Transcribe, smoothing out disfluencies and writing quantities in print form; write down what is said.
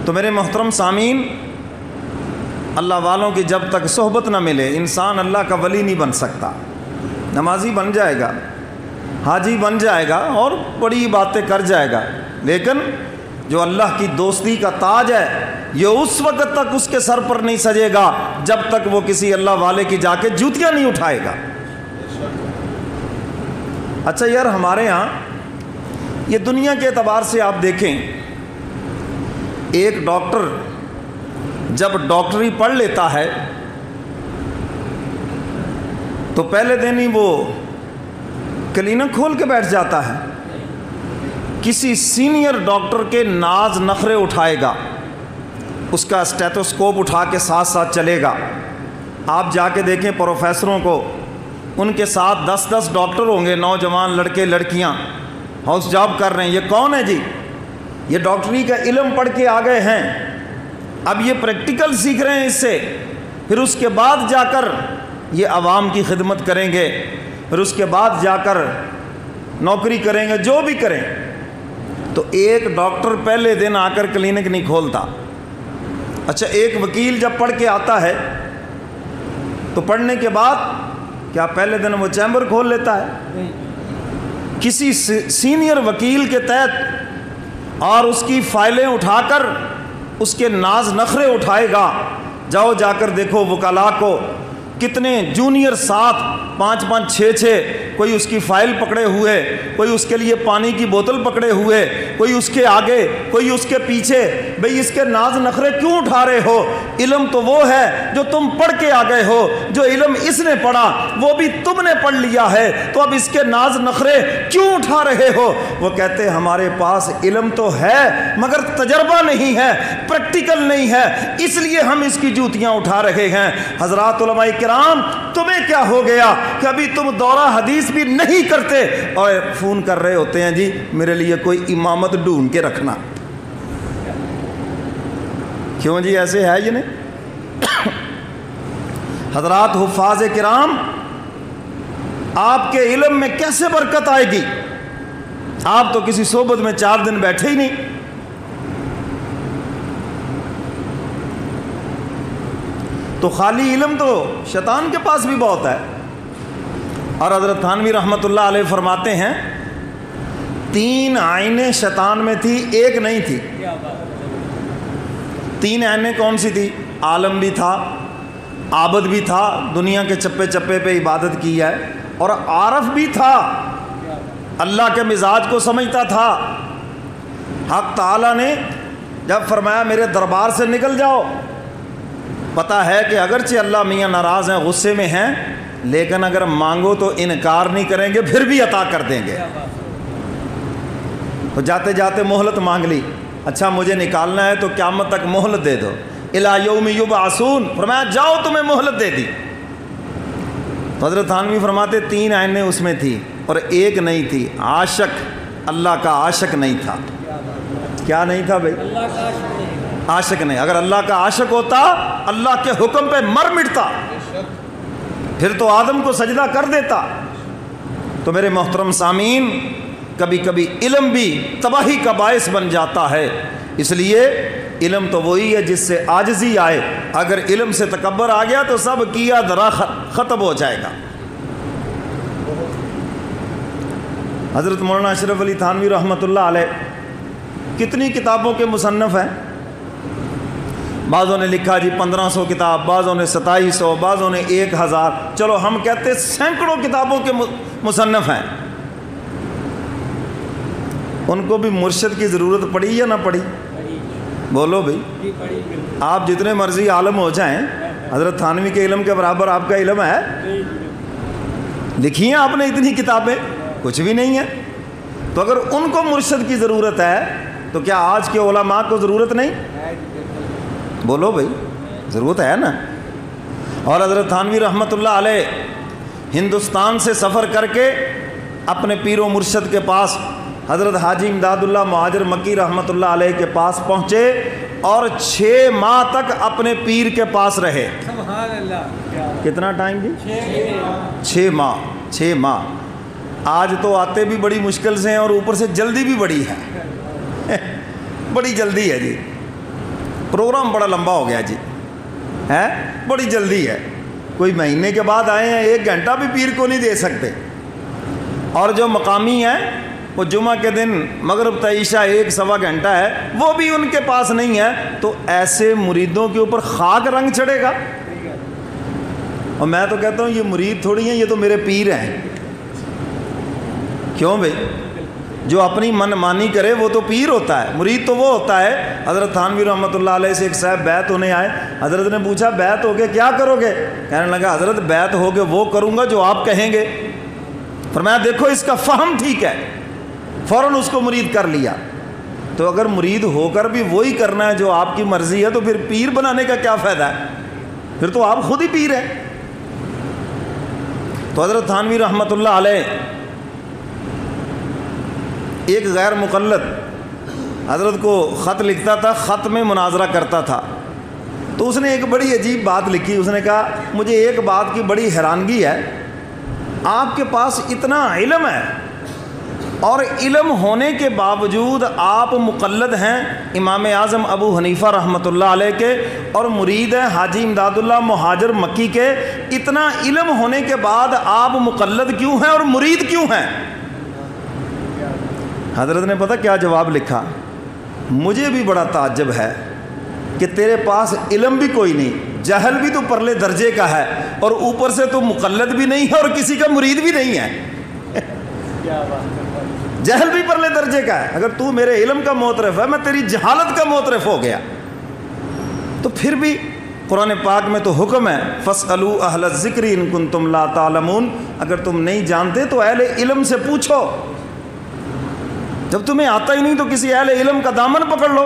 تو میرے محترم سامعین، اللہ والوں کی جب تک صحبت نہ ملے انسان اللہ کا ولی نہیں بن سکتا۔ نمازی بن جائے گا، حاجی بن جائے گا اور بڑی باتیں کر جائے گا، لیکن جو اللہ کی دوستی کا تاج ہے یہ اس وقت تک اس کے سر پر نہیں سجے گا جب تک وہ کسی اللہ والے کی جا کے جوتیاں نہیں اٹھائے گا۔ اچھا یار، ہمارے ہاں یہ دنیا کے اعتبار سے آپ دیکھیں، ایک ڈاکٹر جب ڈاکٹری پڑھ لیتا ہے تو پہلے دن ہی وہ کلینک کھول کے بیٹھ جاتا ہے، کسی سینئر ڈاکٹر کے ناز نخرے اٹھائے گا، اس کا اسٹیتھوسکوپ اٹھا کے ساتھ ساتھ چلے گا۔ آپ جا کے دیکھیں پروفیسروں کو، ان کے ساتھ 10 ڈاکٹر ہوں گے، نوجوان لڑکے لڑکیاں ہاؤس جاب کر رہے ہیں۔ یہ کون ہے جی؟ یہ ڈاکٹری کا علم پڑھ کے آ گئے ہیں، اب یہ پریکٹیکل سیکھ رہے ہیں اس سے، پھر اس کے بعد جا کر یہ عوام کی خدمت کریں گے، پھر اس کے بعد جا کر نوکری کریں گے، جو بھی کریں۔ تو ایک ڈاکٹر پہلے دن آ کر کلینک نہیں کھولتا۔ اچھا، ایک وکیل جب پڑھ کے آتا ہے تو پڑھنے کے بعد کیا پہلے دن وہ چیمبر کھول لیتا ہے؟ کسی سینئر وکیل کے تحت اور اس کی فائلیں اٹھا کر اس کے ناز نخرے اٹھائے گا۔ جاؤ جا کر دیکھو وکلاء کو، کتنے جونیئر 7 5 5 6 6 کوئی اس کی فائل پکڑے ہوئے، کوئی اس کے لیے پانی کی بوتل پکڑے ہوئے، کوئی اس کے آگے کوئی اس کے پیچھے۔ بھئی اس کے ناز نخرے کیوں اٹھا رہے ہو؟ علم تو وہ ہے جو تم پڑھ کے آ گئے ہو، جو علم اس نے پڑھا وہ بھی تم نے پڑھ لیا ہے، تو اب اس کے ناز نخرے کیوں اٹھا رہے ہو؟ وہ کہتے ہمارے پاس علم تو ہے مگر تجربہ نہیں ہے، پریکٹیکل نہیں ہے، اس لیے ہم اس کی جوتیاں اٹھا رہے ہیں۔ حضرات علماء کرام، تمہیں کیا ہو گیا کہ ابھی تم دورہ حدیث بھی نہیں کرتے اور فون کر رہے ہوتے ہیں جی میرے لیے کوئی امامت ڈھونڈ کے رکھنا؟ کیوں جی ایسے ہے یہ نہیں؟ حضرات حفاظ کرام، آپ کے علم میں کیسے برکت آئے گی؟ آپ تو کسی صحبت میں 4 دن بیٹھے ہی نہیں۔ تو خالی علم تو شیطان کے پاس بھی بہت ہے۔ اور حضرت تھانوی رحمۃ اللہ علیہ فرماتے ہیں 3 عینیں شیطان میں تھی، ایک نہیں تھی۔ 3 عینیں کون سی تھی؟ عالم بھی تھا، عابد بھی تھا، دنیا کے چپے چپے پہ عبادت کی ہے، اور عارف بھی تھا، اللہ کے مزاج کو سمجھتا تھا۔ حق تعالیٰ نے جب فرمایا میرے دربار سے نکل جاؤ، پتہ ہے کہ اگرچہ اللہ میاں ناراض ہیں، غصے میں ہیں، لیکن اگر مانگو تو انکار نہیں کریں گے، پھر بھی عطا کر دیں گے۔ تو جاتے جاتے مہلت مانگ لی، اچھا مجھے نکالنا ہے تو قیامت تک مہلت دے دو، الی یوم یبعثون، فرمایا جاؤ تمہیں مہلت دے دی۔ تو حضرت تھانوی فرماتے 3 عینیں اس میں تھی اور ایک نہیں تھی، عاشق، اللہ کا عاشق نہیں تھا۔ کیا نہیں تھا بھائی؟ اللہ کا عاشق نہیں۔ اگر اللہ کا عاشق ہوتا اللہ کے حکم پہ مر مٹتا، پھر تو آدم کو سجدہ کر دیتا۔ تو میرے محترم سامعین، کبھی کبھی علم بھی تباہی کا باعث بن جاتا ہے، اس لیے علم تو وہی ہے جس سے عاجزی آئے۔ اگر علم سے تکبر آ گیا تو سب کیا درا ختم ہو جائے گا۔ حضرت مولانا اشرف علی تھانوی رحمۃ اللہ علیہ کتنی کتابوں کے مصنف ہیں؟ بعضوں نے لکھا جی 1500 کتاب، بعضوں نے 2700، بعضوں نے 1000، چلو ہم کہتے سینکڑوں کتابوں کے مصنف ہیں۔ ان کو بھی مرشد کی ضرورت پڑی یا نہ پڑی؟ بولو بھئی، آپ جتنے مرضی عالم ہو جائیں، حضرت تھانوی کے علم کے برابر آپ کا علم ہے؟ لکھی ہیں آپ نے اتنی کتابیں؟ کچھ بھی نہیں ہے۔ تو اگر ان کو مرشد کی ضرورت ہے تو کیا آج کے علماء کو ضرورت نہیں؟ بولو بھئی، ضرورت ہے نا۔ اور حضرت تھانوی رحمۃ اللہ علیہ ہندوستان سے سفر کر کے اپنے پیر و مرشد کے پاس حضرت حاجی امداد اللہ مہاجر مکی رحمۃ اللہ علیہ کے پاس پہنچے اور 6 ماہ تک اپنے پیر کے پاس رہے۔ سبحان اللہ۔ کتنا ٹائم جی؟ 6 ماہ۔ 6 ماہ۔ آج تو آتے بھی بڑی مشکل سے ہیں اور اوپر سے جلدی بھی بڑی ہے، بڑی جلدی ہے جی۔ پروگرام بڑا لمبا ہو گیا جی، ہے بڑی جلدی ہے، کوئی مہینے کے بعد آئے ہیں 1 گھنٹہ بھی پیر کو نہیں دے سکتے، اور جو مقامی ہیں وہ جمعہ کے دن مغرب تا عشاء 1-1.25 گھنٹہ ہے، وہ بھی ان کے پاس نہیں ہے، تو ایسے مریدوں کے اوپر خاک رنگ چڑھے گا؟ اور میں تو کہتا ہوں یہ مرید تھوڑی ہیں، یہ تو میرے پیر ہیں۔ کیوں بھئی؟ جو اپنی من مانی کرے وہ تو پیر ہوتا ہے، مرید تو وہ ہوتا ہے۔ حضرت تھانوی رحمۃ اللہ علیہ سے ایک صاحب بیعت ہونے آئے، حضرت نے پوچھا بیعت ہو گے کیا کرو گے؟ کہنے لگا حضرت بیعت ہو گے وہ کروں گا جو آپ کہیں گے۔ فرمایا دیکھو اس کا فہم ٹھیک ہے، فوراً اس کو مرید کر لیا۔ تو اگر مرید ہو کر بھی وہی کرنا ہے جو آپ کی مرضی ہے تو پھر پیر بنانے کا کیا فائدہ ہے؟ پھر تو آپ خود ہی پیر ہیں۔ تو حضرت تھانوی رحمۃ اللہ علیہ ایک غیر مقلد حضرت کو خط لکھتا تھا، خط میں مناظرہ کرتا تھا، تو اس نے ایک بڑی عجیب بات لکھی۔ اس نے کہا مجھے ایک بات کی بڑی حیرانگی ہے، آپ کے پاس اتنا علم ہے اور علم ہونے کے باوجود آپ مقلد ہیں امام اعظم ابو حنیفہ رحمۃ اللہ علیہ کے، اور مرید ہیں حاجی امداد اللہ مہاجر مکی کے، اتنا علم ہونے کے بعد آپ مقلد کیوں ہیں اور مرید کیوں ہیں؟ حضرت نے پتہ کیا جواب لکھا؟ مجھے بھی بڑا تعجب ہے کہ تیرے پاس علم بھی کوئی نہیں، جہل بھی تو پرلے درجے کا ہے، اور اوپر سے تو مقلد بھی نہیں ہے اور کسی کا مرید بھی نہیں ہے۔ جہل بھی پرلے درجے کا ہے، اگر تو میرے علم کا معترف ہے، میں تیری جہالت کا معترف ہو گیا۔ تو پھر بھی قرآن پاک میں تو حکم ہے فَاسْأَلُوا أَهْلَ الذِّكْرِ إِن كُنتُمْ لَا تَعْلَمُونَ، اگر تم نہیں جانتے تو اہل علم سے پوچھو، جب تمہیں آتا ہی نہیں تو کسی اہل علم کا دامن پکڑ لو۔